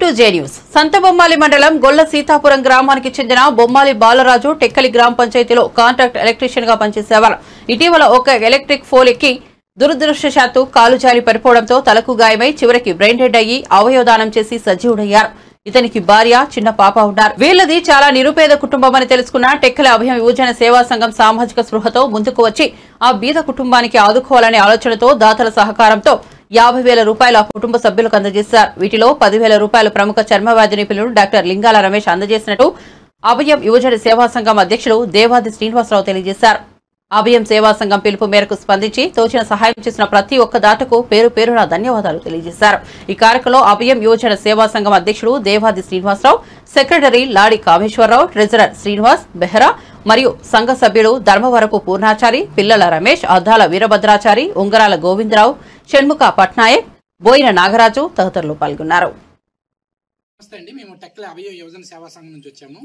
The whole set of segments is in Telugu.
To J news. సంతబొమ్మాలి మండలం గొల్ల సీతాపురం గ్రామానికి చెందిన బొమ్మాలి బాలరాజు టెక్కలి గ్రామ పంచాయతీలో కాంట్రాక్ట్ ఎలక్ట్రీషియన్ గా పనిచేసేవారు. ఇటీవల ఒక ఎలక్ట్రిక్ పోల్ ఎక్కి దురదృష్టవశాత్తు కాలు జారి పడిపోవడంతో తలకు గాయమై చివరికి బ్రెయిన్ డెడ్ అయ్యి అవయవదానం చేసి సజీవుడయ్యారు. ఇతనికి భార్య, చిన్న పాప ఉన్నారు. వీళ్లది చాలా నిరుపేద కుటుంబం అని తెలుసుకున్న టెక్కలి అభయం యువజన సేవా సంఘం సామాజిక స్పృహతో ముందుకు వచ్చి ఆ బీద కుటుంబానికి ఆదుకోవాలనే ఆలోచనతో దాతల సహకారంతో 50,000 రూపాయలు ఆ కుటుంబ సభ్యులకు అందజేశారు. వీటిలో 10,000 రూపాయలు ప్రముఖ చర్మవ్యాధి నిపుణులు డాక్టర్ లింగాల రమేష్ అందజేసినట్టు అభయం యువజన సేవా సంఘం అధ్యక్షులు దేవాది శ్రీనివాసరావు తెలియజేశారు. అభయం సేవా సంఘం పిలుపు మేరకు స్పందించి తోచిన సహాయం చేసిన ప్రతి ఒక్క దాతకు పేరు పేరున ధన్యవాదాలు తెలియజేశారు. ఈ కార్యక్రమంలో అభయం యువజన సేవా సంఘం అధ్యక్షుడు దేవాది శ్రీనివాసరావు, సెక్రటరీ లాడి కామేశ్వరరావు, ట్రెజరర్ శ్రీనివాస్ బెహ్రా మరియు సంఘ సభ్యుడు ధర్మవరపు పూర్ణాచారి, పిల్లల రమేష్, అద్దాల వీరభద్రాచారి, ఉంగరాల గోవిందరావు, షణ్ముఖ పట్నాయక్, బోయిన నాగరాజు తదితరులు పాల్గొన్నారు. మేము టెక్కలి అభయం యువజన సేవా సంఘం నుంచి వచ్చాము.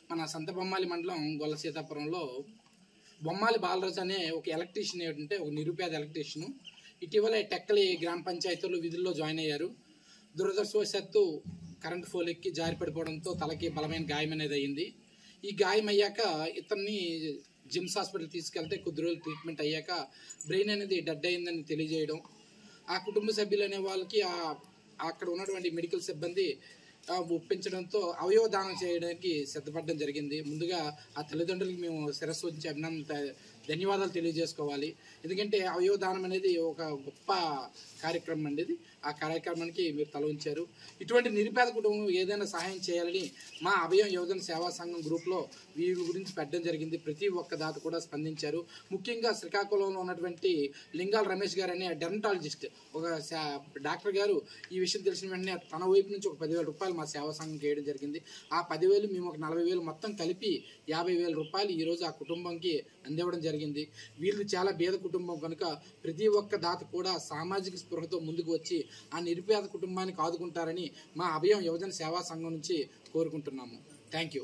మన సంతబొమ్మాలి మండలం గొల్ల సీతాపురంలో బొమ్మాలి బాలరాజు అనే ఒక ఎలక్ట్రీషియన్ ఏంటంటే ఒక నిరుపేద ఎలక్ట్రీషియన్ ఇటీవల టెక్కలి గ్రామ పంచాయతీలో విధుల్లో జాయిన్ అయ్యారు. దురదృష్టవశాత్తు కరెంట్ పోల్ ఎక్కి జారి పడిపోవడంతో తలకి బలమైన గాయం అనేది అయ్యింది. ఈ గాయం అయ్యాక ఇతన్ని జిమ్స్ హాస్పిటల్ తీసుకెళ్తే కొద్ది రోజులు ట్రీట్మెంట్ అయ్యాక బ్రెయిన్ అనేది డెడ్ అయిందని తెలియజేయడం, ఆ కుటుంబ సభ్యులు అనే వాళ్ళకి అక్కడ ఉన్నటువంటి మెడికల్ సిబ్బంది ఒప్పించడంతో అవయవ దానం చేయడానికి సిద్ధపడడం జరిగింది. ముందుగా ఆ తల్లిదండ్రులకి మేము శిరస్సు ఉంచి ధన్యవాదాలు తెలియజేసుకోవాలి. ఎందుకంటే అవయవ దానం అనేది ఒక గొప్ప కార్యక్రమం అండి. ఆ కార్యక్రమానికి మీరు తల ఉంచారు. ఇటువంటి నిరుపేద కుటుంబం ఏదైనా సహాయం చేయాలని మా అభయం యువజన సేవా సంఘం గ్రూప్లో వీరి గురించి పెట్టడం జరిగింది. ప్రతి ఒక్క దాత కూడా స్పందించారు. ముఖ్యంగా శ్రీకాకుళంలో ఉన్నటువంటి లింగాల రమేష్ గారు అనే డెర్మటాలజిస్ట్, ఒక డాక్టర్ గారు ఈ విషయం తెలిసిన వెంటనే తన వైపు నుంచి ఒక 10,000 రూపాయలు మా సేవా సంఘం చేయడం జరిగింది. ఆ 10,000 మేము ఒక 40,000 మొత్తం కలిపి 50,000 రూపాయలు ఈరోజు ఆ కుటుంబంకి అందివ్వడం జరిగింది. వీళ్ళు చాలా పేద కుటుంబం కనుక ప్రతి ఒక్క దాత కూడా సామాజిక స్పృహతో ముందుకు వచ్చి ఆ నిరుపేద కుటుంబానికి ఆదుకుంటారని మా అభయం యువజన సేవా సంఘం నుంచి కోరుకుంటున్నాము. Thank you.